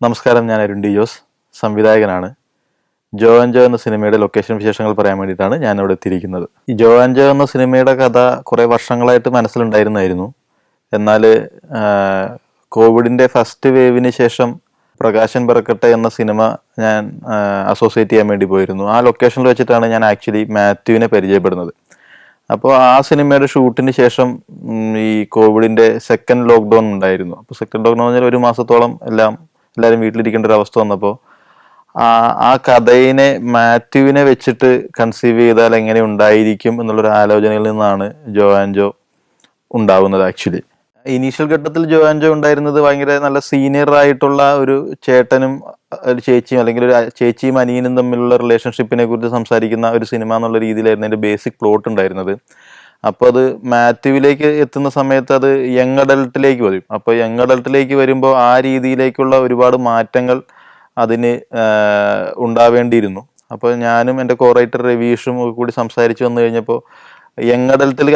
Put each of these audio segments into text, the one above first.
നമസ്കാരം, ഞാൻ അരുൺ ഡി ജോസ്, സംവിധായകനാണ്. ജോ ആൻഡ് ജോ എന്ന സിനിമയുടെ ലൊക്കേഷൻ വിശേഷങ്ങൾ പറയാൻ വേണ്ടിയിട്ടാണ് ഞാൻ ഇവിടെ എത്തിയിരിക്കുന്നത്. ഈ ജോ ആൻഡ് ജോ എന്ന സിനിമയുടെ കഥ കുറേ വർഷങ്ങളായിട്ട് മനസ്സിലുണ്ടായിരുന്നായിരുന്നു. എന്നാൽ കോവിഡിൻ്റെ ഫസ്റ്റ് വേവിന് ശേഷം പ്രകാശൻ പറക്കട്ടെ എന്ന സിനിമ ഞാൻ അസോസിയേറ്റ് ചെയ്യാൻ വേണ്ടി പോയിരുന്നു. ആ ലൊക്കേഷനിൽ വെച്ചിട്ടാണ് ഞാൻ ആക്ച്വലി മാത്യുവിനെ പരിചയപ്പെടുന്നത്. അപ്പോൾ ആ സിനിമയുടെ ഷൂട്ടിന് ശേഷം ഈ കോവിഡിൻ്റെ സെക്കൻഡ് ലോക്ക്ഡൗൺ ഉണ്ടായിരുന്നു. അപ്പോൾ സെക്കൻഡ് ലോക്ക്ഡൗൺ എന്ന് പറഞ്ഞാൽ 1 മാസത്തോളം എല്ലാവരും വീട്ടിലിരിക്കേണ്ട ഒരു അവസ്ഥ വന്നപ്പോൾ ആ കഥയിനെ മാത്യുവിനെ വെച്ചിട്ട് കൺസീവ് ചെയ്താൽ എങ്ങനെ ഉണ്ടായിരിക്കും എന്നുള്ളൊരു ആലോചനയിൽ നിന്നാണ് ജോ ആൻഡ് ജോ ഉണ്ടാവുന്നത്. ആക്ച്വലി ഇനീഷ്യൽ ഘട്ടത്തിൽ ജോ ആൻഡ് ജോ ഉണ്ടായിരുന്നത് ഭയങ്കര നല്ല സീനിയർ ആയിട്ടുള്ള ഒരു ചേട്ടനും ഒരു ചേച്ചിയും, അല്ലെങ്കിൽ ഒരു ചേച്ചിയും അനിയനും തമ്മിലുള്ള റിലേഷൻഷിപ്പിനെ കുറിച്ച് സംസാരിക്കുന്ന ഒരു സിനിമ എന്നുള്ള രീതിയിലായിരുന്നു അതിൻ്റെ ബേസിക് പ്ലോട്ട് ഉണ്ടായിരുന്നത്. അപ്പോൾ അത് മാത്യുവിലേക്ക് എത്തുന്ന സമയത്ത് അത് യങ് അഡൾട്ടിലേക്ക് വരും. അപ്പോൾ യങ് അഡൾട്ടിലേക്ക് വരുമ്പോൾ ആ രീതിയിലേക്കുള്ള ഒരുപാട് മാറ്റങ്ങൾ അതിന് ഉണ്ടാവേണ്ടിയിരുന്നു. അപ്പോൾ ഞാനും എൻ്റെ കോറൈറ്റർ രവീഷും കൂടി സംസാരിച്ച് വന്നു കഴിഞ്ഞപ്പോൾ യങ് അഡൾട്ടിൽ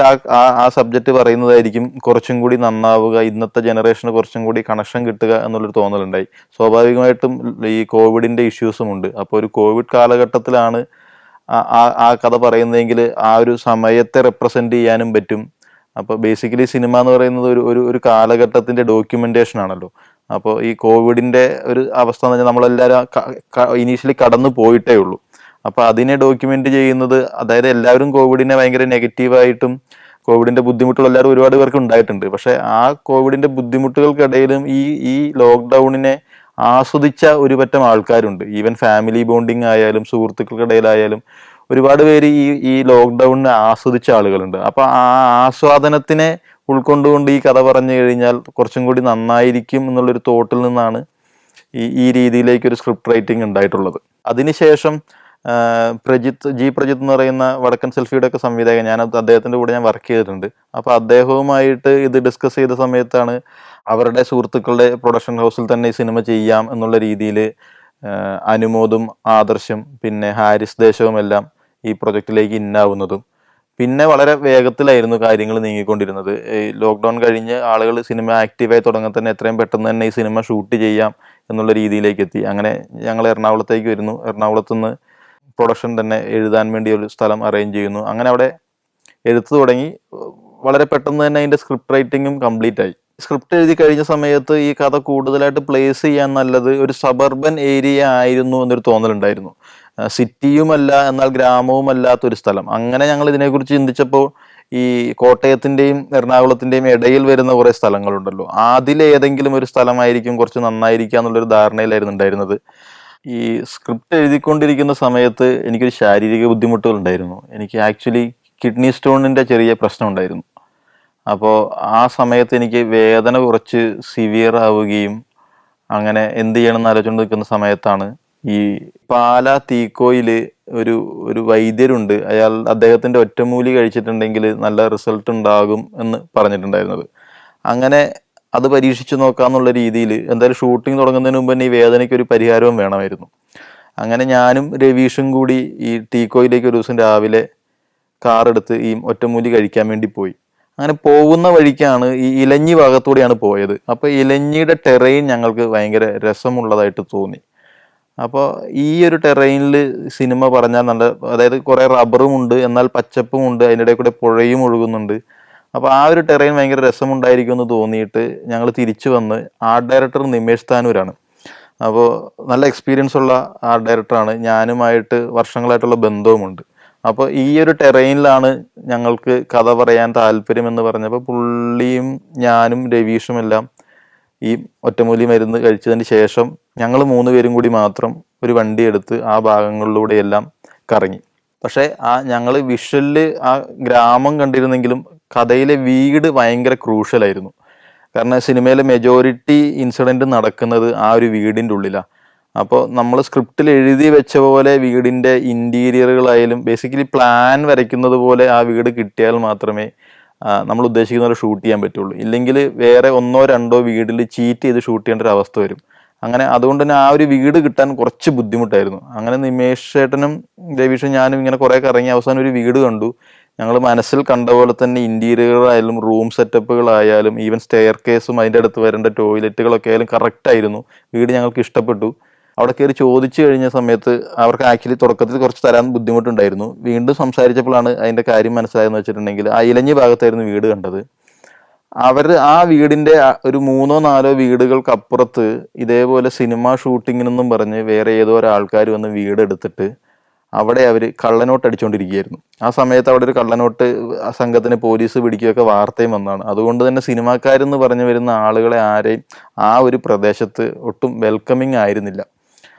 ആ സബ്ജക്റ്റ് പറയുന്നതായിരിക്കും കുറച്ചും കൂടി നന്നാവുക, ഇന്നത്തെ ജനറേഷന് കുറച്ചും കൂടി കണക്ഷൻ കിട്ടുക എന്നുള്ളൊരു തോന്നലുണ്ടായി. സ്വാഭാവികമായിട്ടും ഈ കോവിഡിൻ്റെ ഇഷ്യൂസും ഉണ്ട്. അപ്പോൾ ഒരു കോവിഡ് കാലഘട്ടത്തിലാണ് ആ കഥ പറയുന്നതെങ്കിൽ ആ ഒരു സമയത്തെ റെപ്രസെൻ്റ് ചെയ്യാനും പറ്റും. അപ്പോൾ ബേസിക്കലി സിനിമ എന്ന് പറയുന്നത് ഒരു കാലഘട്ടത്തിൻ്റെ ഡോക്യുമെൻറ്റേഷൻ ആണല്ലോ. അപ്പോൾ ഈ കോവിഡിൻ്റെ ഒരു അവസ്ഥ എന്ന് പറഞ്ഞാൽ നമ്മളെല്ലാവരും ഇനീഷ്യലി കടന്നു പോയിട്ടേ ഉള്ളൂ. അപ്പോൾ അതിനെ ഡോക്യുമെൻ്റ് ചെയ്യുന്നത്, അതായത് എല്ലാവരും കോവിഡിനെ ഭയങ്കര നെഗറ്റീവായിട്ടും കോവിഡിൻ്റെ ബുദ്ധിമുട്ടുകൾ എല്ലാവരും ഒരുപാട് പേർക്ക് ഉണ്ടായിട്ടുണ്ട്. പക്ഷേ ആ കോവിഡിൻ്റെ ബുദ്ധിമുട്ടുകൾക്കിടയിലും ഈ ലോക്ക്ഡൗണിനെ ആസ്വദിച്ച ഒരു പറ്റം ആൾക്കാരുണ്ട്. ഈവൻ ഫാമിലി ബോണ്ടിങ് ആയാലും സുഹൃത്തുക്കൾക്കിടയിലായാലും ഒരുപാട് പേര് ഈ ലോക്ക്ഡൗണിനെ ആസ്വദിച്ച ആളുകളുണ്ട്. അപ്പോൾ ആ ആസ്വാദനത്തിനെ ഉൾക്കൊണ്ടുകൊണ്ട് ഈ കഥ പറഞ്ഞു കഴിഞ്ഞാൽ കുറച്ചും കൂടി നന്നായിരിക്കും എന്നുള്ളൊരു തോട്ടിൽ നിന്നാണ് ഈ രീതിയിലേക്കൊരു സ്ക്രിപ്റ്റ് റൈറ്റിംഗ് ഉണ്ടായിട്ടുള്ളത്. അതിനുശേഷം പ്രജിത്ത് എന്ന് പറയുന്ന വടക്കൻ സെൽഫിയുടെ ഒക്കെ സംവിധായകൻ, അദ്ദേഹത്തിൻ്റെ കൂടെ ഞാൻ വർക്ക് ചെയ്തിട്ടുണ്ട്. അപ്പോൾ അദ്ദേഹവുമായിട്ട് ഇത് ഡിസ്കസ് ചെയ്ത സമയത്താണ് അവരുടെ സുഹൃത്തുക്കളുടെ പ്രൊഡക്ഷൻ ഹൗസിൽ തന്നെ ഈ സിനിമ ചെയ്യാം എന്നുള്ള രീതിയിൽ അനുമോദും ആദർശും പിന്നെ ഹാരിസ് ദേശവും എല്ലാം ഈ പ്രൊജക്റ്റിലേക്ക് ഇന്നാവുന്നതും. പിന്നെ വളരെ വേഗത്തിലായിരുന്നു കാര്യങ്ങൾ നീങ്ങിക്കൊണ്ടിരുന്നത്. ഈ ലോക്ക്ഡൗൺ കഴിഞ്ഞ് ആളുകൾ സിനിമ ആക്റ്റീവായി തുടങ്ങാൻ തന്നെ എത്രയും പെട്ടെന്ന് തന്നെ ഈ സിനിമ ഷൂട്ട് ചെയ്യാം എന്നുള്ള രീതിയിലേക്ക് എത്തി. അങ്ങനെ ഞങ്ങൾ എറണാകുളത്തേക്ക് വരുന്നു. എറണാകുളത്തുനിന്ന് പ്രൊഡക്ഷൻ തന്നെ എഴുതാൻ വേണ്ടി ഒരു സ്ഥലം അറേഞ്ച് ചെയ്യുന്നു. അങ്ങനെ അവിടെ എഴുത്ത് തുടങ്ങി. വളരെ പെട്ടെന്ന് തന്നെ അതിൻ്റെ സ്ക്രിപ്റ്റ് റൈറ്റിങ്ങും കംപ്ലീറ്റ് ആയി. സ്ക്രിപ്റ്റ് എഴുതി കഴിഞ്ഞ സമയത്ത് ഈ കഥ കൂടുതലായിട്ട് പ്ലേസ് ചെയ്യാൻ നല്ലത് ഒരു സബർബൻ ഏരിയ ആയിരുന്നു എന്നൊരു തോന്നലുണ്ടായിരുന്നു. സിറ്റിയുമല്ല എന്നാൽ ഗ്രാമവുമല്ലാത്തൊരു സ്ഥലം. അങ്ങനെ ഞങ്ങൾ ഇതിനെക്കുറിച്ച് ചിന്തിച്ചപ്പോൾ ഈ കോട്ടയത്തിൻ്റെയും എറണാകുളത്തിൻ്റെയും ഇടയിൽ വരുന്ന കുറേ സ്ഥലങ്ങളുണ്ടല്ലോ, അതിലേതെങ്കിലും ഒരു സ്ഥലമായിരിക്കും കുറച്ച് നന്നായിരിക്കുക എന്നുള്ളൊരു ധാരണയിലായിരുന്നു ഉണ്ടായിരുന്നത്. ഈ സ്ക്രിപ്റ്റ് എഴുതിക്കൊണ്ടിരിക്കുന്ന സമയത്ത് എനിക്കൊരു ശാരീരിക ബുദ്ധിമുട്ടുകൾ ഉണ്ടായിരുന്നു. എനിക്ക് ആക്ച്വലി കിഡ്നി സ്റ്റോണിൻ്റെ ചെറിയ പ്രശ്നം ഉണ്ടായിരുന്നു. അപ്പോൾ ആ സമയത്ത് എനിക്ക് വേദന കുറച്ച് സിവിയർ ആവുകയും അങ്ങനെ എന്ത് ചെയ്യണമെന്ന് ആലോചിച്ചുകൊണ്ട് നിൽക്കുന്ന സമയത്താണ് ഈ പാല തീക്കോയിൽ ഒരു വൈദ്യരുണ്ട്. അദ്ദേഹത്തിൻ്റെ ഒറ്റമൂലി കഴിച്ചിട്ടുണ്ടെങ്കിൽ നല്ല റിസൾട്ട് ഉണ്ടാകും എന്ന് പറഞ്ഞിട്ടുണ്ടായിരുന്നത്. അങ്ങനെ അത് പരീക്ഷിച്ച് നോക്കാമെന്നുള്ള രീതിയിൽ എന്തായാലും ഷൂട്ടിംഗ് തുടങ്ങുന്നതിന് മുമ്പ് തന്നെ ഈ വേദനയ്ക്ക് ഒരു പരിഹാരവും വേണമായിരുന്നു. അങ്ങനെ ഞാനും രവീഷും കൂടി ഈ ടീക്കോയിലേക്ക് ഒരു ദിവസം രാവിലെ കാറെടുത്ത് ഈ ഒറ്റമൂലി കഴിക്കാൻ വേണ്ടി പോയി. അങ്ങനെ പോകുന്ന വഴിക്കാണ് ഈ ഇലഞ്ഞി ഭാഗത്തൂടെയാണ് പോയത്. അപ്പോൾ ഇലഞ്ഞിയുടെ ടെറൈൻ ഞങ്ങൾക്ക് ഭയങ്കര രസമുള്ളതായിട്ട് തോന്നി. അപ്പോൾ ഈ ഒരു ടെറൈനിൽ സിനിമ പറഞ്ഞാൽ നല്ല, അതായത് കുറേ റബ്ബറും ഉണ്ട് എന്നാൽ പച്ചപ്പും ഉണ്ട്, അതിൻ്റെ ഇടയിൽ കൂടെ പുഴയും ഒഴുകുന്നുണ്ട്. അപ്പോൾ ആ ഒരു ടെറൈൻ ഭയങ്കര രസമുണ്ടായിരിക്കും എന്ന് തോന്നിയിട്ട് ഞങ്ങൾ തിരിച്ചു വന്ന് ആർട്ട് ഡയറക്ടർ നിമേഷ് താനൂരാണ്. അപ്പോൾ നല്ല എക്സ്പീരിയൻസ് ഉള്ള ആർട്ട് ഡയറക്ടറാണ്. ഞാനുമായിട്ട് വർഷങ്ങളായിട്ടുള്ള ബന്ധവുമുണ്ട്. അപ്പോൾ ഈ ഒരു ടെറൈനിലാണ് ഞങ്ങൾക്ക് കഥ പറയാൻ താല്പര്യമെന്ന് പറഞ്ഞപ്പോൾ പുള്ളിയും ഞാനും രവീഷും എല്ലാം ഈ ഒറ്റമൂലി മരുന്ന് കഴിച്ചതിന് ശേഷം ഞങ്ങൾ 3 പേരും കൂടി മാത്രം ഒരു വണ്ടി എടുത്ത് ആ ഭാഗങ്ങളിലൂടെയെല്ലാം കറങ്ങി. പക്ഷേ ഞങ്ങൾ വിഷ്വലിൽ ആ ഗ്രാമം കണ്ടിരുന്നെങ്കിലും കഥയിലെ വീട് ഭയങ്കര ക്രൂഷ്യലായിരുന്നു. കാരണം സിനിമയിലെ മെജോറിറ്റി ഇൻസിഡൻറ്റ് നടക്കുന്നത് ആ ഒരു വീടിൻ്റെ ഉള്ളിലാണ്. അപ്പോൾ നമ്മൾ സ്ക്രിപ്റ്റിൽ എഴുതി വെച്ച പോലെ വീടിൻ്റെ ഇൻറ്റീരിയറുകളായാലും ബേസിക്കലി പ്ലാൻ വരയ്ക്കുന്നത് പോലെ ആ വീട് കിട്ടിയാൽ മാത്രമേ നമ്മൾ ഉദ്ദേശിക്കുന്ന പോലെ ഷൂട്ട് ചെയ്യാൻ പറ്റുള്ളൂ. ഇല്ലെങ്കിൽ വേറെ 1-2 വീടിൽ ചീറ്റ് ചെയ്ത് ഷൂട്ട് ചെയ്യേണ്ട ഒരു അവസ്ഥ വരും. അങ്ങനെ അതുകൊണ്ട് തന്നെ ആ ഒരു വീട് കിട്ടാൻ കുറച്ച് ബുദ്ധിമുട്ടായിരുന്നു. അങ്ങനെ നിമേഷ് ചേട്ടനും രവീഷും ഞാനും ഇങ്ങനെ കുറേ കറങ്ങി അവസാനം ഒരു വീട് കണ്ടു. ഞങ്ങൾ മനസ്സിൽ കണ്ട പോലെ തന്നെ ഇൻറ്റീരിയറായാലും റൂം സെറ്റപ്പുകളായാലും ഈവൻ സ്റ്റെയർ കേസും അതിൻ്റെ അടുത്ത് വരേണ്ട ടോയ്ലറ്റുകളൊക്കെ ആയാലും കറക്റ്റ് ആയിരുന്നു. വീട് ഞങ്ങൾക്ക് ഇഷ്ടപ്പെട്ടു. അവിടെ കയറി ചോദിച്ചു കഴിഞ്ഞ സമയത്ത് അവർക്ക് ആക്ച്വലി തുടക്കത്തിൽ കുറച്ച് തരാൻ ബുദ്ധിമുട്ടുണ്ടായിരുന്നു. വീണ്ടും സംസാരിച്ചപ്പോഴാണ് അതിൻ്റെ കാര്യം മനസ്സിലായെന്ന് വെച്ചിട്ടുണ്ടെങ്കിൽ ആ ഇലഞ്ഞി ഭാഗത്തായിരുന്നു വീട് കണ്ടത്. അവർ ആ വീടിൻ്റെ ഒരു 3-4 വീടുകൾക്കപ്പുറത്ത് ഇതേപോലെ സിനിമ ഷൂട്ടിങ്ങിനെന്നും പറഞ്ഞ് വേറെ ഏതോ ഒരാൾക്കാർ വന്ന് വീടെടുത്തിട്ട് അവിടെ അവർ കള്ളനോട്ട് അടിച്ചുകൊണ്ടിരിക്കുകയായിരുന്നു. ആ സമയത്ത് അവിടെ ഒരു കള്ളനോട്ട് സംഘത്തിന് പോലീസ് പിടിക്കുകയൊക്കെ വാർത്തയും വന്നതാണ്. അതുകൊണ്ട് തന്നെ സിനിമാക്കാരെന്ന് പറഞ്ഞു വരുന്ന ആളുകളെ ആരെയും ആ ഒരു പ്രദേശത്ത് ഒട്ടും വെൽക്കമിങ് ആയിരുന്നില്ല.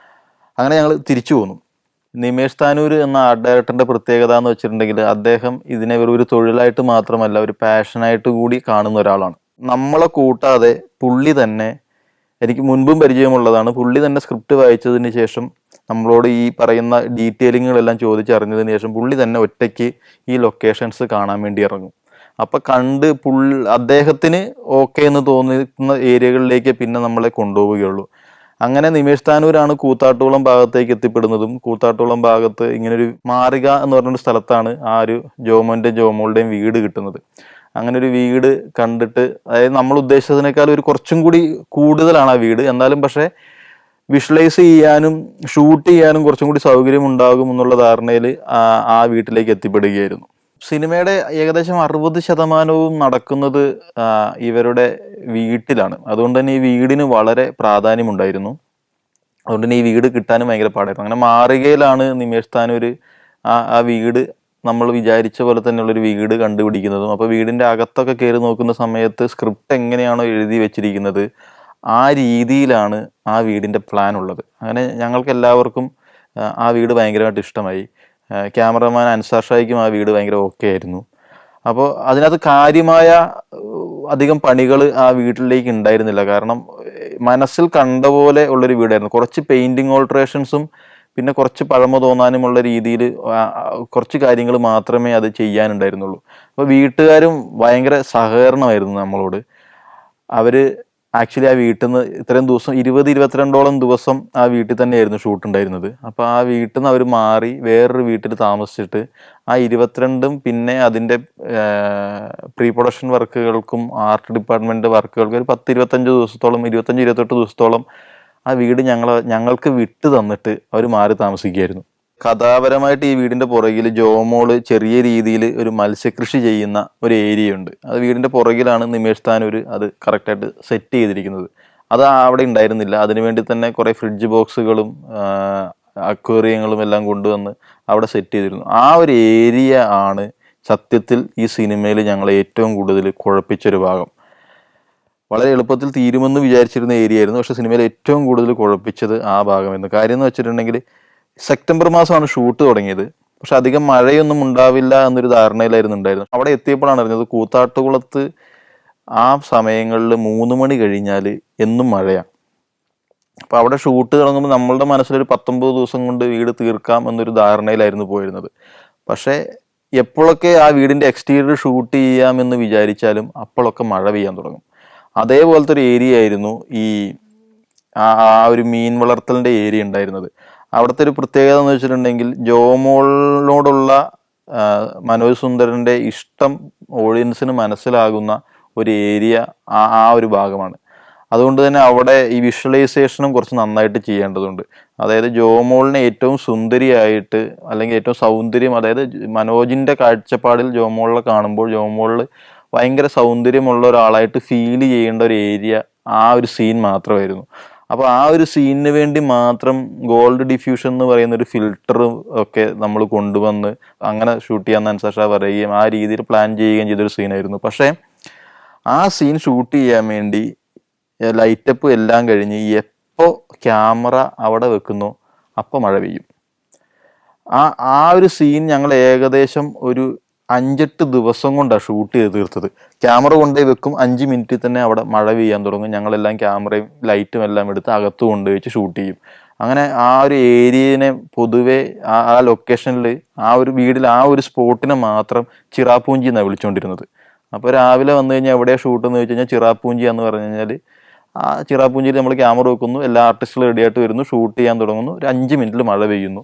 അങ്ങനെ ഞങ്ങൾ തിരിച്ചു പോന്നു. നിമേഷ് താനൂർ എന്ന ആർട്ട് ഡയറക്ടറിൻ്റെ പ്രത്യേകത എന്ന് വെച്ചിട്ടുണ്ടെങ്കിൽ അദ്ദേഹം ഇതിനെ ഒരു തൊഴിലായിട്ട് മാത്രമല്ല ഒരു പാഷനായിട്ട് കൂടി കാണുന്ന ഒരാളാണ്. നമ്മളെ കൂട്ടാതെ പുള്ളി തന്നെ, എനിക്ക് മുൻപും പരിചയമുള്ളതാണ്, പുള്ളി തന്നെ സ്ക്രിപ്റ്റ് വായിച്ചതിന് ശേഷം നമ്മളോട് ഈ പറയുന്ന ഡീറ്റെയിലിങ്ങുകളെല്ലാം ചോദിച്ചറിഞ്ഞതിന് ശേഷം പുള്ളി തന്നെ ഒറ്റയ്ക്ക് ഈ ലൊക്കേഷൻസ് കാണാൻ വേണ്ടി ഇറങ്ങും. അപ്പം കണ്ട് അദ്ദേഹത്തിന് ഓക്കെ എന്ന് തോന്നുന്ന ഏരിയകളിലേക്ക് പിന്നെ നമ്മളെ കൊണ്ടുപോവുകയുള്ളൂ. അങ്ങനെ നിമേഷ് താനൂരാണ് കൂത്താട്ടുകുളം ഭാഗത്തേക്ക് എത്തിപ്പെടുന്നതും കൂത്താട്ടുകുളം ഭാഗത്ത് ഇങ്ങനൊരു മാറിക എന്ന് പറഞ്ഞൊരു സ്ഥലത്താണ് ആ ഒരു ജോമോളുടെയും വീട് കിട്ടുന്നത്. അങ്ങനെ ഒരു വീട് കണ്ടിട്ട്, അതായത് നമ്മൾ ഉദ്ദേശിച്ചതിനേക്കാൾ ഒരു കുറച്ചും കൂടി കൂടുതലാണ് ആ വീട്. എന്നാലും പക്ഷേ വിഷ്വലൈസ് ചെയ്യാനും ഷൂട്ട് ചെയ്യാനും കുറച്ചും കൂടി സൗകര്യം ഉണ്ടാകും എന്നുള്ള ധാരണയിൽ ആ വീട്ടിലേക്ക് എത്തിപ്പെടുകയായിരുന്നു. സിനിമയുടെ ഏകദേശം 60% നടക്കുന്നത് ഇവരുടെ വീട്ടിലാണ്. അതുകൊണ്ട് തന്നെ ഈ വീടിന് വളരെ പ്രാധാന്യമുണ്ടായിരുന്നു. അതുകൊണ്ട് തന്നെ ഈ വീട് കിട്ടാനും ഭയങ്കര പാടായിരുന്നു. അങ്ങനെ മാറികയിലാണ് നിമേഷ് താനൂർ ആ വീട് നമ്മൾ വിചാരിച്ച പോലെ തന്നെയുള്ളൊരു വീട് കണ്ടുപിടിക്കുന്നതും. അപ്പോൾ വീടിൻ്റെ അകത്തൊക്കെ കയറി നോക്കുന്ന സമയത്ത് സ്ക്രിപ്റ്റ് എങ്ങനെയാണോ എഴുതി വെച്ചിരിക്കുന്നത് ആ രീതിയിലാണ് ആ വീടിൻ്റെ പ്ലാൻ ഉള്ളത്. അങ്ങനെ ഞങ്ങൾക്ക് എല്ലാവർക്കും ആ വീട് ഭയങ്കരമായിട്ട് ഇഷ്ടമായി. ക്യാമറമാൻ അൻസാർ ഷായ്ക്കും ആ വീട് ഭയങ്കര ഓക്കെ ആയിരുന്നു. അപ്പോൾ അതിനകത്ത് കാര്യമായ അധികം പണികൾ ആ വീട്ടിലേക്ക് ഉണ്ടായിരുന്നില്ല. കാരണം മനസ്സിൽ കണ്ട പോലെ ഉള്ളൊരു വീടായിരുന്നു. കുറച്ച് പെയിൻറ്റിങ് ഓൾട്രേഷൻസും പിന്നെ കുറച്ച് പഴമ തോന്നാനുമുള്ള രീതിയിൽ കുറച്ച് കാര്യങ്ങൾ മാത്രമേ അത് ചെയ്യാനുണ്ടായിരുന്നുള്ളൂ. അപ്പോൾ വീട്ടുകാരും ഭയങ്കര സഹകരണമായിരുന്നു നമ്മളോട്. അവർ ആക്ച്വലി ആ വീട്ടിൽ നിന്ന് ഇത്രയും ദിവസം 20-22ഓളം ദിവസം ആ വീട്ടിൽ തന്നെയായിരുന്നു ഷൂട്ട് ഉണ്ടായിരുന്നത്. അപ്പോൾ ആ വീട്ടിൽ നിന്ന് അവർ മാറി വേറൊരു വീട്ടിൽ താമസിച്ചിട്ട് ആ 22 പിന്നെ അതിൻ്റെ പ്രീ പ്രൊഡക്ഷൻ വർക്കുകൾക്കും ആർട്ട് ഡിപ്പാർട്ട്മെൻറ്റ് വർക്കുകൾക്കും ഒരു 10-25 ദിവസത്തോളം 25-28 ദിവസത്തോളം ആ വീട് ഞങ്ങൾക്ക് വിട്ടു തന്നിട്ട് അവർ മാറി താമസിക്കുകയായിരുന്നു. കഥാപരമായിട്ട് ഈ വീടിൻ്റെ പുറകിൽ ജോമോള് ചെറിയ രീതിയിൽ ഒരു മത്സ്യകൃഷി ചെയ്യുന്ന ഒരു ഏരിയ ഉണ്ട്. അത് വീടിൻ്റെ പുറകിലാണ് നിമേഷ് താനൂർ അത് കറക്റ്റായിട്ട് സെറ്റ് ചെയ്തിരിക്കുന്നത്. അത് അവിടെ ഉണ്ടായിരുന്നില്ല. അതിനുവേണ്ടി തന്നെ കുറേ ഫ്രിഡ്ജ് ബോക്സുകളും അക്വേറിയങ്ങളും എല്ലാം കൊണ്ടുവന്ന് അവിടെ സെറ്റ് ചെയ്തിരുന്നു. ആ ഒരു ഏരിയ ആണ് സത്യത്തിൽ ഈ സിനിമയിൽ ഞങ്ങളെ ഏറ്റവും കൂടുതൽ കുഴപ്പിച്ചൊരു ഭാഗം. വളരെ എളുപ്പത്തിൽ തീരുമെന്ന് വിചാരിച്ചിരുന്ന ഏരിയ ആയിരുന്നു, പക്ഷേ സിനിമയിൽ ഏറ്റവും കൂടുതൽ കുഴപ്പിച്ചത് ആ ഭാഗമായിരുന്നു. കാര്യം എന്ന് വെച്ചിട്ടുണ്ടെങ്കിൽ സെപ്റ്റംബർ മാസമാണ് ഷൂട്ട് തുടങ്ങിയത്. പക്ഷെ അധികം മഴയൊന്നും ഉണ്ടാവില്ല എന്നൊരു ധാരണയിലായിരുന്നു ഉണ്ടായിരുന്നത്. അവിടെ എത്തിയപ്പോഴാണ് അറിഞ്ഞത് കൂത്താട്ടുകുളത്ത് ആ സമയങ്ങളിൽ 3 മണി കഴിഞ്ഞാൽ എന്നും മഴയാണ്. അപ്പോൾ അവിടെ ഷൂട്ട് തുടങ്ങുമ്പോൾ നമ്മളുടെ മനസ്സിലൊരു 19 ദിവസം കൊണ്ട് വീട് തീർക്കാം എന്നൊരു ധാരണയിലായിരുന്നു പോയിരുന്നത്. പക്ഷേ എപ്പോഴൊക്കെ ആ വീടിൻ്റെ എക്സ്റ്റീരിയർ ഷൂട്ട് ചെയ്യാമെന്ന് വിചാരിച്ചാലും അപ്പോഴൊക്കെ മഴ പെയ്യാൻ തുടങ്ങും. അതേപോലത്തെ ഒരു ഏരിയ ആയിരുന്നു ഈ ഒരു മീൻ വളർത്തലിൻ്റെ ഏരിയ ഉണ്ടായിരുന്നത്. അവിടുത്തെ ഒരു പ്രത്യേകത എന്ന് വെച്ചിട്ടുണ്ടെങ്കിൽ ജോമോളിനോടുള്ള മനോജ് സുന്ദരൻ്റെ ഇഷ്ടം ഓഡിയൻസിന് മനസ്സിലാകുന്ന ഒരു ഏരിയ ആ ഒരു ഭാഗമാണ്. അതുകൊണ്ട് തന്നെ അവിടെ ഈ വിഷ്വലൈസേഷനും കുറച്ച് നന്നായിട്ട് ചെയ്യേണ്ടതുണ്ട്. അതായത് ജോമോളിനെ ഏറ്റവും സുന്ദരിയായിട്ട് അല്ലെങ്കിൽ ഏറ്റവും സൗന്ദര്യം, അതായത് മനോജിൻ്റെ കാഴ്ചപ്പാടിൽ ജോമോളിനെ കാണുമ്പോൾ ജോമോളിൽ ഭയങ്കര സൗന്ദര്യമുള്ള ഒരാളായിട്ട് ഫീൽ ചെയ്യേണ്ട ഒരു ഏരിയ ആ ഒരു സീൻ മാത്രമായിരുന്നു. അപ്പോൾ ആ ഒരു സീനിന് വേണ്ടി മാത്രം ഗോൾഡ് ഡിഫ്യൂഷൻ എന്ന് പറയുന്ന ഒരു ഫിൽറ്ററും ഒക്കെ നമ്മൾ കൊണ്ടുവന്ന് അങ്ങനെ ഷൂട്ട് ചെയ്യാമെന്ന് അൻസാർ ഷാ പറയുകയും ആ രീതിയിൽ പ്ലാൻ ചെയ്യുകയും ചെയ്തൊരു സീനായിരുന്നു. പക്ഷേ ആ സീൻ ഷൂട്ട് ചെയ്യാൻ വേണ്ടി ലൈറ്റപ്പ് എല്ലാം കഴിഞ്ഞ് എപ്പോൾ ക്യാമറ അവിടെ വെക്കുന്നോ അപ്പോൾ മഴ പെയ്യും. ആ ഒരു സീൻ ഞങ്ങൾ ഏകദേശം ഒരു 5-8 ദിവസം കൊണ്ടാണ് ഷൂട്ട് ചെയ്ത് തീർത്തത്. ക്യാമറ കൊണ്ടുപോയി വെക്കും, 5 മിനിറ്റിൽ തന്നെ അവിടെ മഴ പെയ്യാൻ തുടങ്ങും. ഞങ്ങളെല്ലാം ക്യാമറയും ലൈറ്റും എല്ലാം എടുത്ത് അകത്ത് കൊണ്ടുവച്ച് ഷൂട്ട് ചെയ്യും. അങ്ങനെ ആ ഒരു ഏരിയനെ പൊതുവെ ആ ലൊക്കേഷനിൽ ആ ഒരു വീടിൽ ആ ഒരു സ്പോട്ടിനെ മാത്രം ചിറാപ്പൂഞ്ചി എന്നാണ് വിളിച്ചുകൊണ്ടിരുന്നത്. അപ്പോൾ രാവിലെ വന്നു കഴിഞ്ഞാൽ എവിടെയാണ് ഷൂട്ട് എന്ന് ചോദിച്ചു കഴിഞ്ഞാൽ ചിറാപ്പൂഞ്ചി എന്ന് പറഞ്ഞു കഴിഞ്ഞാൽ ആ ചിറാപ്പൂഞ്ചിയിൽ നമ്മൾ ക്യാമറ വെക്കുന്നു, എല്ലാ ആർട്ടിസ്റ്റുകളും റെഡിയായിട്ട് വരുന്നു, ഷൂട്ട് ചെയ്യാൻ തുടങ്ങുന്നു, ഒരു 5 മിനിറ്റിൽ മഴ പെയ്യുന്നു.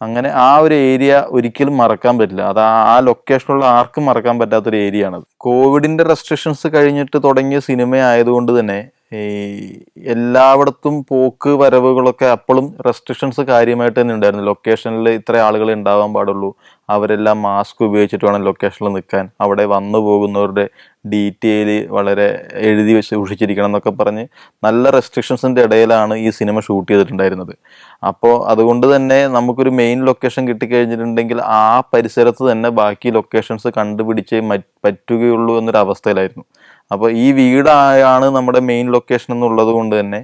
അങ്ങനെ ആ ഒരു ഏരിയ ഒരിക്കലും മറക്കാൻ പറ്റില്ല. അത് ആ ലൊക്കേഷനുള്ള ആർക്കും മറക്കാൻ പറ്റാത്തൊരു ഏരിയ ആണത്. കോവിഡിന്റെ റെസ്ട്രിക്ഷൻസ് കഴിഞ്ഞിട്ട് തുടങ്ങിയ സിനിമ ആയതുകൊണ്ട് തന്നെ ഈ എല്ലായിടത്തും പോക്ക് വരവുകളൊക്കെ അപ്പോഴും റെസ്ട്രിക്ഷൻസ് കാര്യമായിട്ട് തന്നെ ഉണ്ടായിരുന്നു. ലൊക്കേഷനിൽ ഇത്ര ആളുകൾ ഉണ്ടാവാൻ പാടുള്ളൂ, അവരെല്ലാം മാസ്ക് ഉപയോഗിച്ചിട്ട് വേണം ലൊക്കേഷനിൽ നിൽക്കാൻ, അവിടെ വന്നു പോകുന്നവരുടെ ഡീറ്റെയിൽ വളരെ എഴുതി വെച്ച് സൂക്ഷിച്ചിരിക്കണം എന്നൊക്കെ പറഞ്ഞ് നല്ല റെസ്ട്രിക്ഷൻസിൻ്റെ ഇടയിലാണ് ഈ സിനിമ ഷൂട്ട് ചെയ്തിട്ടുണ്ടായിരുന്നത്. അപ്പോൾ അതുകൊണ്ട് തന്നെ നമുക്കൊരു മെയിൻ ലൊക്കേഷൻ കിട്ടിക്കഴിഞ്ഞിട്ടുണ്ടെങ്കിൽ ആ പരിസരത്ത് തന്നെ ബാക്കി ലൊക്കേഷൻസ് കണ്ടുപിടിച്ചേ പറ്റുകയുള്ളൂ എന്നൊരു അവസ്ഥയിലായിരുന്നു. അപ്പോൾ ഈ വീടായാണ് നമ്മുടെ മെയിൻ ലൊക്കേഷൻ എന്നുള്ളത് കൊണ്ട് തന്നെ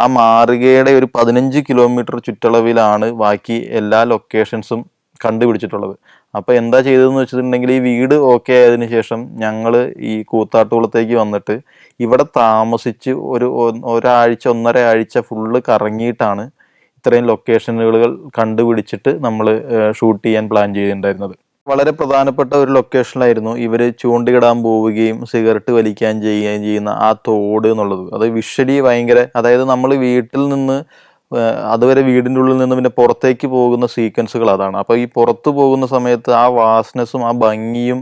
ആ മാറികയുടെ ഒരു 15 കിലോമീറ്റർ ചുറ്റളവിലാണ് ബാക്കി എല്ലാ ലൊക്കേഷൻസും കണ്ടുപിടിച്ചിട്ടുള്ളത്. അപ്പോൾ എന്താ ചെയ്തതെന്ന് വെച്ചിട്ടുണ്ടെങ്കിൽ ഈ വീട് ഓക്കെ ആയതിനു ശേഷം ഞങ്ങൾ ഈ കൂത്താട്ടുകുളത്തേക്ക് വന്നിട്ട് ഇവിടെ താമസിച്ച് ഒരാഴ്ച 1.5 ആഴ്ച ഫുള്ള് കറങ്ങിയിട്ടാണ് ഇത്രയും ലൊക്കേഷനുകൾ കണ്ടുപിടിച്ചിട്ട് നമ്മൾ ഷൂട്ട് ചെയ്യാൻ പ്ലാൻ ചെയ്തിട്ടുണ്ടായിരുന്നത്. വളരെ പ്രധാനപ്പെട്ട ഒരു ലൊക്കേഷനിലായിരുന്നു ഇവർ ചൂണ്ടിയിടാൻ പോവുകയും സിഗരറ്റ് വലിക്കാൻ ചെയ്യുന്ന ആ തോട് എന്നുള്ളത്. അത് വിഷ്വലി ഭയങ്കര, അതായത് നമ്മൾ വീട്ടിൽ നിന്ന് അതുവരെ വീടിൻ്റെ ഉള്ളിൽ നിന്ന് പിന്നെ പുറത്തേക്ക് പോകുന്ന സീക്വൻസുകൾ അതാണ്. അപ്പോൾ ഈ പുറത്തു പോകുന്ന സമയത്ത് ആ വാസ്നെസ്സും ആ ഭംഗിയും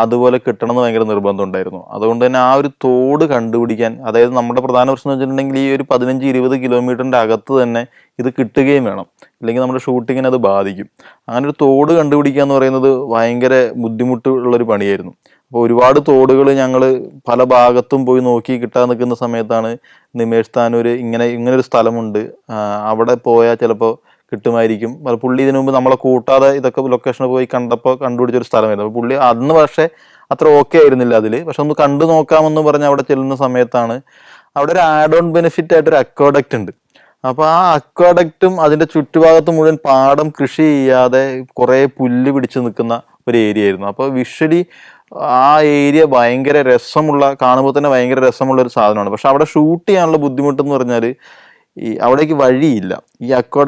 അതുപോലെ കിട്ടണമെന്ന് ഭയങ്കര നിർബന്ധം ഉണ്ടായിരുന്നു. അതുകൊണ്ട് തന്നെ ആ ഒരു തോട് കണ്ടുപിടിക്കാൻ, അതായത് നമ്മുടെ പ്രധാന പ്രശ്നം എന്ന് വെച്ചിട്ടുണ്ടെങ്കിൽ ഈ ഒരു 15-20 കിലോമീറ്ററിൻ്റെ അകത്ത് തന്നെ ഇത് കിട്ടുകയും വേണം, അല്ലെങ്കിൽ നമ്മുടെ ഷൂട്ടിങ്ങിന് അത് ബാധിക്കും. അങ്ങനെ ഒരു തോട് കണ്ടുപിടിക്കുക എന്ന് പറയുന്നത് ഭയങ്കര ബുദ്ധിമുട്ടുള്ളൊരു പണിയായിരുന്നു. അപ്പോൾ ഒരുപാട് തോടുകൾ ഞങ്ങൾ പല ഭാഗത്തും പോയി നോക്കി കിട്ടാൻ നിൽക്കുന്ന സമയത്താണ് നിമേഷ് താനൂർ ഇങ്ങനൊരു സ്ഥലമുണ്ട്, അവിടെ പോയാൽ ചിലപ്പോൾ കിട്ടുമായിരിക്കും. പുള്ളി ഇതിനു മുമ്പ് നമ്മളെ കൂട്ടാതെ ഇതൊക്കെ ലൊക്കേഷനിൽ പോയി കണ്ടുപിടിച്ചൊരു സ്ഥലമായിരുന്നു. അപ്പോൾ പുള്ളി അന്ന് പക്ഷേ അത്ര ഓക്കെ ആയിരുന്നില്ല അതിൽ. പക്ഷെ ഒന്ന് കണ്ടു നോക്കാമെന്ന് പറഞ്ഞ് അവിടെ ചെല്ലുന്ന സമയത്താണ് അവിടെ ഒരു ആഡ് ഓൺ ബെനിഫിറ്റ് ആയിട്ടൊരു അക്വാഡക്റ്റ് ഉണ്ട്. അപ്പോൾ ആ അക്വാഡക്റ്റും അതിൻ്റെ ചുറ്റുഭാഗത്ത് മുഴുവൻ പാടം കൃഷി ചെയ്യാതെ കുറേ പുല്ല് പിടിച്ച് നിൽക്കുന്ന ഒരു ഏരിയ ആയിരുന്നു. അപ്പോൾ വിഷ്വലി ആ ഏരിയ ഭയങ്കര രസമുള്ള, കാണുമ്പോൾ തന്നെ ഭയങ്കര രസമുള്ള ഒരു സാധനമാണ്. പക്ഷെ അവിടെ ഷൂട്ട് ചെയ്യാനുള്ള ബുദ്ധിമുട്ടെന്ന് പറഞ്ഞാൽ ഈ അവിടേക്ക് വഴിയില്ല. ഈ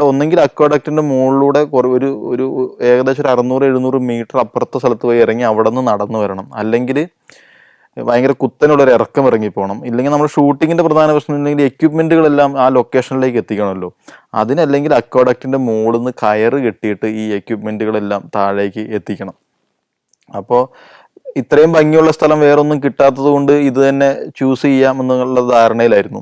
ഒന്നെങ്കിൽ അക്വാഡക്റ്റിന്റെ മുകളിലൂടെ ഒരു ഏകദേശം ഒരു 600-700 മീറ്റർ അപ്പുറത്തെ സ്ഥലത്ത് പോയി ഇറങ്ങി അവിടെ നിന്ന് നടന്നു വരണം, അല്ലെങ്കിൽ ഭയങ്കര കുത്തനുള്ളൊരു ഇറക്കം ഇറങ്ങിപ്പോകണം. ഇല്ലെങ്കിൽ നമ്മൾ ഷൂട്ടിങ്ങിന്റെ പ്രധാന പ്രശ്നം ഉണ്ടെങ്കിൽ എക്യുപ്മെന്റുകളെല്ലാം ആ ലൊക്കേഷനിലേക്ക് എത്തിക്കണമല്ലോ. അതിനല്ലെങ്കിൽ അക്വാഡക്റ്റിന്റെ മുകളിൽ നിന്ന് കയറ് കെട്ടിയിട്ട് ഈ എക്യുപ്മെന്റുകളെല്ലാം താഴേക്ക് എത്തിക്കണം. അപ്പോൾ ഇത്രയും ഭംഗിയുള്ള സ്ഥലം വേറൊന്നും കിട്ടാത്തത് കൊണ്ട് ഇത് തന്നെ ചൂസ് ചെയ്യാം എന്നുള്ള ധാരണയിലായിരുന്നു.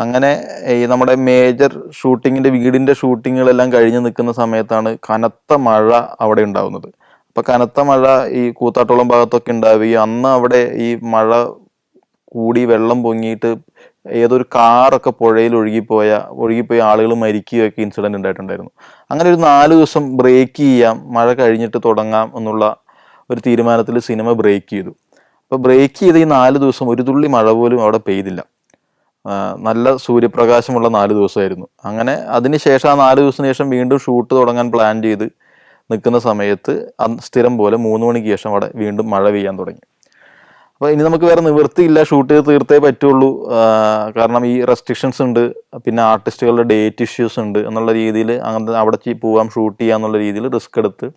അങ്ങനെ ഈ നമ്മുടെ മേജർ ഷൂട്ടിങ്ങിന്റെ വീടിന്റെ ഷൂട്ടിങ്ങുകളെല്ലാം കഴിഞ്ഞ് നിൽക്കുന്ന സമയത്താണ് കനത്ത മഴ അവിടെ ഉണ്ടാവുന്നത്. അപ്പൊ കനത്ത മഴ ഈ കൂത്താട്ടുകുളം ഭാഗത്തൊക്കെ ഉണ്ടാവുകയും അന്ന് അവിടെ ഈ മഴ കൂടി വെള്ളം പൊങ്ങിയിട്ട് ഏതൊരു കാറൊക്കെ പുഴയിൽ ഒഴുകിപ്പോയി ആളുകൾ മരിക്കുകയൊക്കെ ഇൻസിഡന്റ് ഉണ്ടായിട്ടുണ്ടായിരുന്നു. അങ്ങനെ ഒരു 4 ദിവസം ബ്രേക്ക് ചെയ്യാം, മഴ കഴിഞ്ഞിട്ട് തുടങ്ങാം എന്നുള്ള ഒരു തീരുമാനത്തിൽ സിനിമ ബ്രേക്ക് ചെയ്തു. അപ്പോൾ ബ്രേക്ക് ചെയ്ത് ഈ 4 ദിവസം ഒരു തുള്ളി മഴ പോലും അവിടെ പെയ്തില്ല. നല്ല സൂര്യപ്രകാശമുള്ള 4 ദിവസമായിരുന്നു. അങ്ങനെ അതിനുശേഷം ആ 4 ദിവസത്തിന് ശേഷം വീണ്ടും ഷൂട്ട് തുടങ്ങാൻ പ്ലാൻ ചെയ്ത് നിൽക്കുന്ന സമയത്ത് സ്ഥിരം പോലെ 3 മണിക്ക് ശേഷം അവിടെ വീണ്ടും മഴ പെയ്യാൻ തുടങ്ങി. അപ്പോൾ ഇനി നമുക്ക് വേറെ നിവൃത്തിയില്ല, ഷൂട്ട് ചെയ്ത് തീർത്തേ പറ്റുള്ളൂ. കാരണം ഈ റെസ്ട്രിക്ഷൻസ് ഉണ്ട്, പിന്നെ ആർട്ടിസ്റ്റുകളുടെ ഡേറ്റ് ഇഷ്യൂസ് ഉണ്ട് എന്നുള്ള രീതിയിൽ അങ്ങനെ അവിടെ പോവാം ഷൂട്ട് ചെയ്യാന്നുള്ള രീതിയിൽ റിസ്ക് എടുത്ത്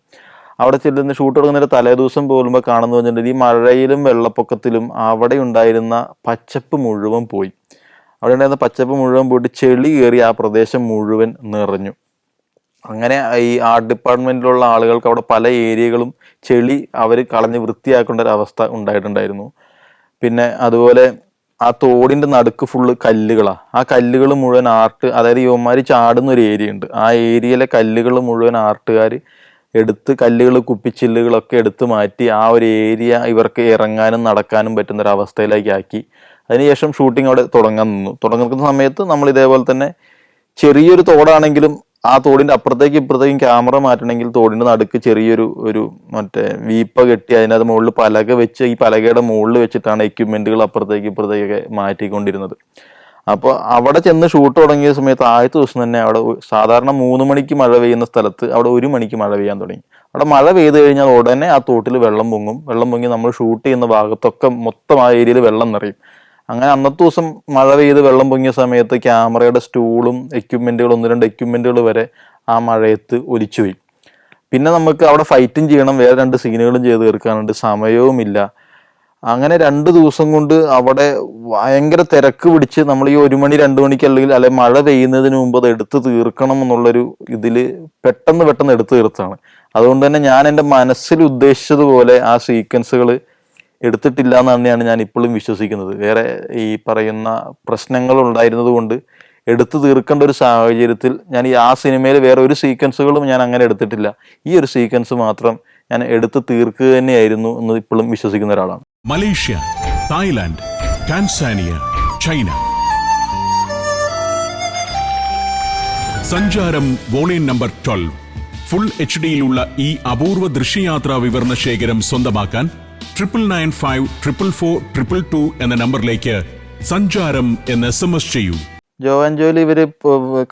അവിടെ ചെല്ലുന്ന ഷൂട്ട് തുടങ്ങുന്നതിൻ്റെ തലേദിവസം പോകുമ്പോൾ കാണുന്നു വെച്ചിട്ടുണ്ടെങ്കിൽ ഈ മഴയിലും വെള്ളപ്പൊക്കത്തിലും അവിടെ ഉണ്ടായിരുന്ന പച്ചപ്പ് മുഴുവൻ പോയി. അവിടെ ഉണ്ടായിരുന്ന പച്ചപ്പ് മുഴുവൻ പോയിട്ട് ചെളി കയറി ആ പ്രദേശം മുഴുവൻ നിറഞ്ഞു. അങ്ങനെ ഈ ആർട്ട് ഡിപ്പാർട്ട്മെന്റിലുള്ള ആളുകൾക്ക് അവിടെ പല ഏരിയകളും ചെളി അവർ കളഞ്ഞ് വൃത്തിയാക്കേണ്ട ഒരു അവസ്ഥ ഉണ്ടായിട്ടുണ്ടായിരുന്നു. പിന്നെ അതുപോലെ ആ തോടിന്റെ നടുക്ക് ഫുള്ള് കല്ലുകളാണ്. ആ കല്ലുകൾ മുഴുവൻ അതായത് യുവന്മാർ ചാടുന്ന ഒരു ഏരിയ ഉണ്ട്, ആ ഏരിയയിലെ കല്ലുകൾ മുഴുവൻ ആർട്ടുകാർ എടുത്ത് കല്ലുകൾ കുപ്പിച്ചില്ലുകളൊക്കെ എടുത്ത് മാറ്റി ആ ഒരു ഏരിയ ഇവർക്ക് ഇറങ്ങാനും നടക്കാനും പറ്റുന്ന ഒരു അവസ്ഥയിലേക്ക് ആക്കി. അതിനുശേഷം ഷൂട്ടിംഗ് അവിടെ തുടങ്ങുന്ന സമയത്ത് നമ്മൾ ഇതേപോലെ തന്നെ ചെറിയൊരു തോടാണെങ്കിലും ആ തോടിന്റെ അപ്പുറത്തേക്കും ഇപ്പുറത്തേക്കും ക്യാമറ മാറ്റണമെങ്കിൽ തോടിന്റെ നടുക്ക് ചെറിയൊരു മറ്റേ വീപ്പ കെട്ടി അതിനകത്ത് മുകളിൽ പലക വെച്ച് ഈ പലകയുടെ മുകളിൽ വെച്ചിട്ടാണ് എക്യുപ്മെന്റുകൾ അപ്പുറത്തേക്ക് ഇപ്പുറത്തേക്കൊക്കെ മാറ്റിക്കൊണ്ടിരുന്നത്. അപ്പോൾ അവിടെ ചെന്ന് ഷൂട്ട് തുടങ്ങിയ സമയത്ത് ആദ്യത്തെ ദിവസം തന്നെ അവിടെ സാധാരണ 3 മണിക്ക് മഴ പെയ്യുന്ന സ്ഥലത്ത് അവിടെ 1 മണിക്ക് മഴ പെയ്യാൻ തുടങ്ങി. അവിടെ മഴ പെയ്ത് കഴിഞ്ഞാൽ ഉടനെ ആ തോട്ടിൽ വെള്ളം പൊങ്ങി നമ്മൾ ഷൂട്ട് ചെയ്യുന്ന ഭാഗത്തൊക്കെ മൊത്തം ആ ഏരിയയിൽ വെള്ളം നിറയും. അങ്ങനെ അന്നത്തെ ദിവസം മഴ പെയ്ത് വെള്ളം പൊങ്ങിയ സമയത്ത് ക്യാമറയുടെ സ്റ്റൂളും എക്യുപ്മെന്റുകൾ 1-2 എക്യുപ്മെന്റുകൾ വരെ ആ മഴയത്ത് ഒലിച്ചുപോയി. പിന്നെ നമുക്ക് അവിടെ ഫൈറ്റും ചെയ്യണം, വേറെ 2 സീനുകളും ചെയ്ത് തീർക്കാനുണ്ട്, സമയവുമില്ല. അങ്ങനെ 2 ദിവസം കൊണ്ട് അവിടെ ഭയങ്കര തിരക്ക് പിടിച്ച് നമ്മൾ ഈ 1 മണി 2 മണിക്ക് അല്ലെങ്കിൽ മഴ പെയ്യുന്നതിന് മുമ്പ് അത് എടുത്ത് തീർക്കണം എന്നുള്ളൊരു ഇതില് പെട്ടെന്ന് എടുത്തു തീർത്താണ്. അതുകൊണ്ട് തന്നെ ഞാൻ എൻ്റെ മനസ്സിൽ ഉദ്ദേശിച്ചതുപോലെ ആ സീക്വൻസുകൾ എടുത്തിട്ടില്ല എന്ന് തന്നെയാണ് ഞാൻ ഇപ്പോഴും വിശ്വസിക്കുന്നത്. വേറെ ഈ പറയുന്ന പ്രശ്നങ്ങൾ ഉണ്ടായിരുന്നത് കൊണ്ട് എടുത്തു തീർക്കേണ്ട ഒരു സാഹചര്യത്തിൽ ഞാൻ ആ സിനിമയിൽ വേറെ ഒരു സീക്വൻസുകളും ഞാൻ അങ്ങനെ എടുത്തിട്ടില്ല. ഈ ഒരു സീക്വൻസ് മാത്രം ഞാൻ എടുത്ത് തീർക്കുക തന്നെയായിരുന്നു എന്ന് ഇപ്പോഴും വിശ്വസിക്കുന്ന ഒരാളാണ്. Malaysia, Thailand, Tanzania, China. സഞ്ചാരം വോളിയം നമ്പർ 12 ഫുൾ HD-യിലുള്ള ഈ അപൂർവ ദൃശ്യയാത്രാ വിവരണ ശേഖരം സ്വന്തമാക്കാൻ 99554422 എന്ന നമ്പറിലേക്ക് സഞ്ചാരം എന്ന് SMS ചെയ്യൂ. ജോവാൻ ജോയിൽ ഇവര്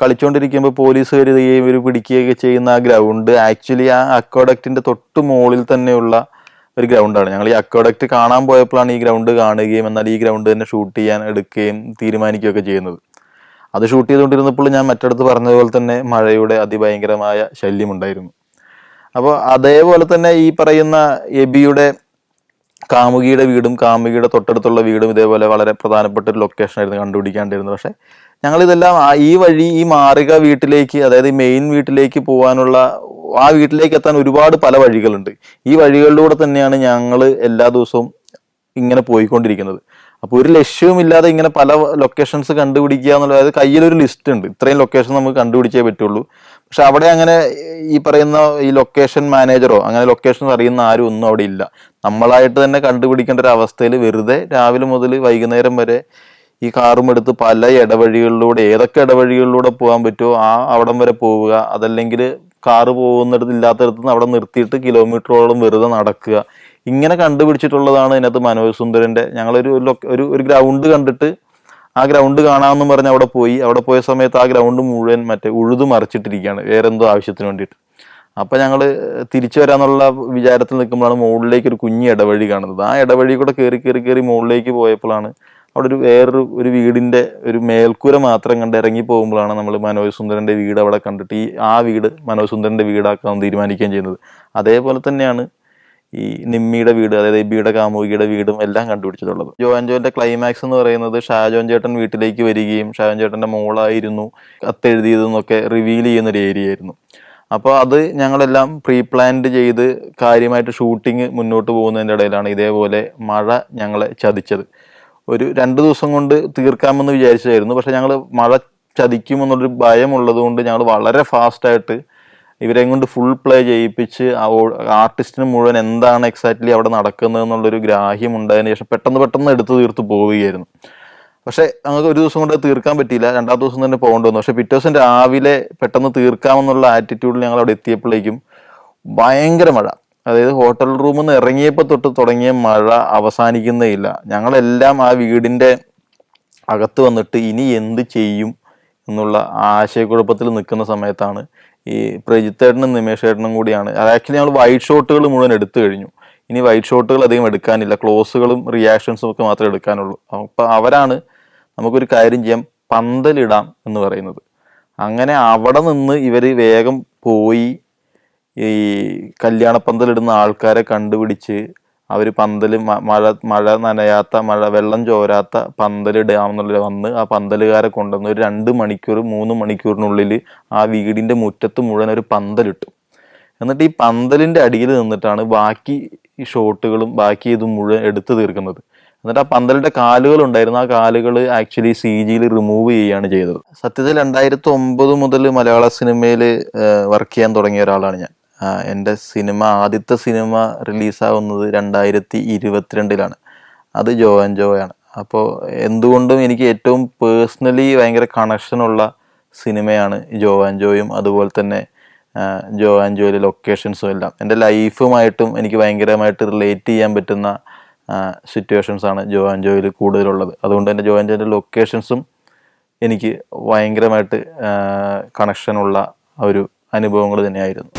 കളിച്ചോണ്ടിരിക്കുമ്പോൾ പോലീസ് വരികയും ഇവർ പിടിക്കുകയൊക്കെ ചെയ്യുന്ന ആ ഗ്രൗണ്ട് ആക്ച്വലി ആ അക്വാഡക്റ്റിന്റെ തൊട്ട് മുകളിൽ തന്നെയുള്ള ഒരു ഗ്രൗണ്ടാണ്. ഞങ്ങൾ ഈ അക്വാഡക്റ്റ് കാണാൻ പോയപ്പോഴാണ് ഈ ഗ്രൗണ്ട് കാണുകയും എന്നാൽ ഈ ഗ്രൗണ്ട് തന്നെ ഷൂട്ട് ചെയ്യാൻ എടുക്കുകയും തീരുമാനിക്കുകയൊക്കെ ചെയ്യുന്നത്. അത് ഷൂട്ട് ചെയ്തുകൊണ്ടിരുന്നപ്പോൾ ഞാൻ മറ്റടുത്ത് പറഞ്ഞതുപോലെ തന്നെ മഴയുടെ അതിഭയങ്കരമായ ശല്യമുണ്ടായിരുന്നു. അപ്പോൾ അതേപോലെ തന്നെ ഈ പറയുന്ന എബിയുടെ കാമുകിയുടെ വീടും കാമുകിയുടെ തൊട്ടടുത്തുള്ള വീടും ഇതേപോലെ വളരെ പ്രധാനപ്പെട്ട ഒരു ലൊക്കേഷനായിരുന്നു കണ്ടുപിടിക്കാണ്ടിരുന്നത്. പക്ഷെ ഞങ്ങളിതെല്ലാം ഈ വഴി ഈ മാറിക വീട്ടിലേക്ക്, അതായത് ഈ മെയിൻ വീട്ടിലേക്ക് പോകാനുള്ള ആ വീട്ടിലേക്ക് എത്താൻ ഒരുപാട് പല വഴികളുണ്ട്. ഈ വഴികളിലൂടെ തന്നെയാണ് ഞങ്ങൾ എല്ലാ ദിവസവും ഇങ്ങനെ പോയിക്കൊണ്ടിരിക്കുന്നത്. അപ്പോൾ ഒരു ലക്ഷ്യവുമില്ലാതെ ഇങ്ങനെ പല ലൊക്കേഷൻസ് കണ്ടുപിടിക്കുക എന്നുള്ളത്, അതായത് കയ്യിലൊരു ലിസ്റ്റ് ഉണ്ട്, ഇത്രയും ലൊക്കേഷൻ നമുക്ക് കണ്ടുപിടിച്ചേ പറ്റുള്ളൂ. പക്ഷെ അവിടെ അങ്ങനെ ഈ പറയുന്ന ഈ ലൊക്കേഷൻ മാനേജറോ അങ്ങനെ ലൊക്കേഷൻസ് അറിയുന്ന ആരും ഒന്നും അവിടെ ഇല്ല. നമ്മളായിട്ട് തന്നെ കണ്ടുപിടിക്കേണ്ട ഒരു അവസ്ഥയിൽ വെറുതെ രാവിലെ മുതൽ വൈകുന്നേരം വരെ ഈ കാറും എടുത്ത് പല ഇടവഴികളിലൂടെ, ഏതൊക്കെ ഇടവഴികളിലൂടെ പോകാൻ പറ്റുമോ അവിടം വരെ പോവുക, അതല്ലെങ്കിൽ കാറ് പോകുന്നിടത്ത് ഇല്ലാത്തടത്ത് നിന്ന് അവിടെ നിർത്തിയിട്ട് കിലോമീറ്ററോളം വെറുതെ നടക്കുക. ഇങ്ങനെ കണ്ടുപിടിച്ചിട്ടുള്ളതാണ് ഇതിനകത്ത് മനോജ് സുന്ദരന്റെ. ഞങ്ങളൊരു ഒരു ഗ്രൗണ്ട് കണ്ടിട്ട് ആ ഗ്രൗണ്ട് കാണാമെന്ന് പറഞ്ഞ് അവിടെ പോയ സമയത്ത് ആ ഗ്രൗണ്ട് മുഴുവൻ ഉഴുതു മറിച്ചിട്ടിരിക്കുകയാണ് വേറെ എന്തോ ആവശ്യത്തിന് വേണ്ടിയിട്ട്. അപ്പൊ ഞങ്ങൾ തിരിച്ചു വരാന്നുള്ള വിചാരത്തിൽ നിൽക്കുമ്പോഴാണ് മുകളിലേക്ക് ഒരു കുഞ്ഞി ഇടവഴി കാണുന്നത്. ആ ഇടവഴി കൂടെ കയറി മുകളിലേക്ക് പോയപ്പോഴാണ് അവിടെ ഒരു വീടിന്റെ ഒരു മേൽക്കൂര മാത്രം കണ്ട് ഇറങ്ങി പോകുമ്പോഴാണ് നമ്മൾ മനോജ് സുന്ദരന്റെ വീട് അവിടെ കണ്ടിട്ട് ആ വീട് മനോജ് സുന്ദരന്റെ വീടാക്കാൻ തീരുമാനിക്കുകയും ചെയ്യുന്നത്. അതേപോലെ തന്നെയാണ് ഈ നിമ്മിയുടെ വീട്, അതായത് എബിയുടെ കാമുകിയുടെ വീടും എല്ലാം കണ്ടുപിടിച്ചിട്ടുള്ളത്. ജോവാൻ ജോന്റെ ക്ലൈമാക്സ് എന്ന് പറയുന്നത് ഷാജോൻ ചേട്ടൻ വീട്ടിലേക്ക് വരികയും ഷാജോൻ ചേട്ടന്റെ മോളായിരുന്നു കത്തെഴുതിയതെന്നൊക്കെ റിവീൽ ചെയ്യുന്ന ഒരു ഏരിയ ആയിരുന്നു. അപ്പോൾ അത് ഞങ്ങളെല്ലാം പ്രീ പ്ലാൻഡ് ചെയ്ത് കാര്യമായിട്ട് ഷൂട്ടിങ് മുന്നോട്ട് പോകുന്നതിൻ്റെ ഇടയിലാണ് ഇതേപോലെ മഴ ഞങ്ങളെ ചതിച്ചത്. ഒരു 2 ദിവസം കൊണ്ട് തീർക്കാമെന്ന് വിചാരിച്ചായിരുന്നു. പക്ഷെ ഞങ്ങൾ മഴ ചതിക്കുമെന്നുള്ളൊരു ഭയമുള്ളത് കൊണ്ട് ഞങ്ങൾ വളരെ ഫാസ്റ്റായിട്ട് ഇവരെ കൊണ്ട് ഫുൾ പ്ലേ ചെയ്യിപ്പിച്ച് ആർട്ടിസ്റ്റിന് മുഴുവൻ എന്താണ് എക്സാക്ട്ലി അവിടെ നടക്കുന്നത് എന്നുള്ളൊരു ഗ്രാഹ്യം ഉണ്ടായതിനു ശേഷം പെട്ടെന്ന് എടുത്ത് തീർത്ത് പോവുകയായിരുന്നു. പക്ഷെ ഞങ്ങൾക്ക് ഒരു ദിവസം കൊണ്ട് തീർക്കാൻ പറ്റിയില്ല, 2ാമത്തെ ദിവസം തന്നെ പോകേണ്ടി വന്നു. പക്ഷെ പിറ്റേ ദിവസം രാവിലെ പെട്ടെന്ന് തീർക്കാമെന്നുള്ള ആറ്റിറ്റ്യൂഡിൽ ഞങ്ങൾ അവിടെ എത്തിയപ്പോഴേക്കും ഭയങ്കര മഴ. അതായത് ഹോട്ടൽ റൂമിൽ നിന്ന് ഇറങ്ങിയപ്പോൾ തൊട്ട് തുടങ്ങിയ മഴ അവസാനിക്കുന്നേ ഇല്ല. ഞങ്ങളെല്ലാം ആ വീടിന്റെ അകത്ത് വന്നിട്ട് ഇനി എന്ത് ചെയ്യും എന്നുള്ള ആശയക്കുഴപ്പത്തിൽ നിൽക്കുന്ന സമയത്താണ് ഈ പ്രജിത്തേട്ടനും നിമേഷ് ഏട്ടനും കൂടിയാണ്. അത് ആക്ച്വലി ഞങ്ങൾ വൈറ്റ് ഷോട്ടുകൾ മുഴുവൻ എടുത്തു കഴിഞ്ഞു. ഇനി വൈറ്റ് ഷോട്ടുകൾ അധികം എടുക്കാനില്ല, ക്ലോസുകളും റിയാക്ഷൻസും ഒക്കെ മാത്രമേ എടുക്കാനുള്ളൂ. അപ്പൊ അവരാണ് നമുക്കൊരു കാര്യം ചെയ്യാം, പന്തലിടാം എന്ന് പറയുന്നത്. അങ്ങനെ അവിടെ നിന്ന് ഇവര് വേഗം പോയി ഈ കല്യാണപ്പന്തലിടുന്ന ആൾക്കാരെ കണ്ടുപിടിച്ച് അവർ പന്തൽ മഴ നനയാത്ത, വെള്ളം ചോരാത്ത പന്തലിടാമെന്നുള്ള വന്ന് ആ പന്തലുകാരെ കൊണ്ടുവന്ന് ഒരു 2 മണിക്കൂർ 3 മണിക്കൂറിനുള്ളിൽ ആ വീടിന്റെ മുറ്റത്ത് മുഴുവൻ ഒരു പന്തലിട്ടു. എന്നിട്ട് ഈ പന്തലിന്റെ അടിയിൽ നിന്നിട്ടാണ് ബാക്കി ഈ ഷോട്ടുകളും ബാക്കി ഇതും മുഴുവൻ എടുത്തു തീർക്കുന്നത്. എന്നിട്ട് ആ പന്തലിന്റെ കാലുകൾ ഉണ്ടായിരുന്നു, ആ കാലുകൾ ആക്ച്വലി CGയിൽ റിമൂവ് ചെയ്യുകയാണ് ചെയ്തത്. സത്യത്തിൽ 2009 മുതൽ മലയാള സിനിമയിൽ വർക്ക് ചെയ്യാൻ തുടങ്ങിയ ഒരാളാണ് ഞാൻ. എൻ്റെ ആദ്യത്തെ സിനിമ റിലീസാവുന്നത് 2022-ലാണ്. അത് ജോവാൻ ജോയാണ്. അപ്പോൾ എന്തുകൊണ്ടും എനിക്ക് ഏറ്റവും പേഴ്സണലി ഭയങ്കര കണക്ഷനുള്ള സിനിമയാണ് ജോവാൻ ജോയും അതുപോലെ തന്നെ ജോവാൻ ജോയിലെ ലൊക്കേഷൻസും എല്ലാം. എൻ്റെ ലൈഫുമായിട്ടും എനിക്ക് ഭയങ്കരമായിട്ട് റിലേറ്റ് ചെയ്യാൻ പറ്റുന്ന സിറ്റുവേഷൻസാണ് ജോവാൻ ജോയിൽ കൂടുതലുള്ളത്. അതുകൊണ്ട് തന്നെ ജോവാൻ ജോയിൻ്റെ ലൊക്കേഷൻസും എനിക്ക് ഭയങ്കരമായിട്ട് കണക്ഷനുള്ള ഒരു അനുഭവങ്ങൾ തന്നെയായിരുന്നു.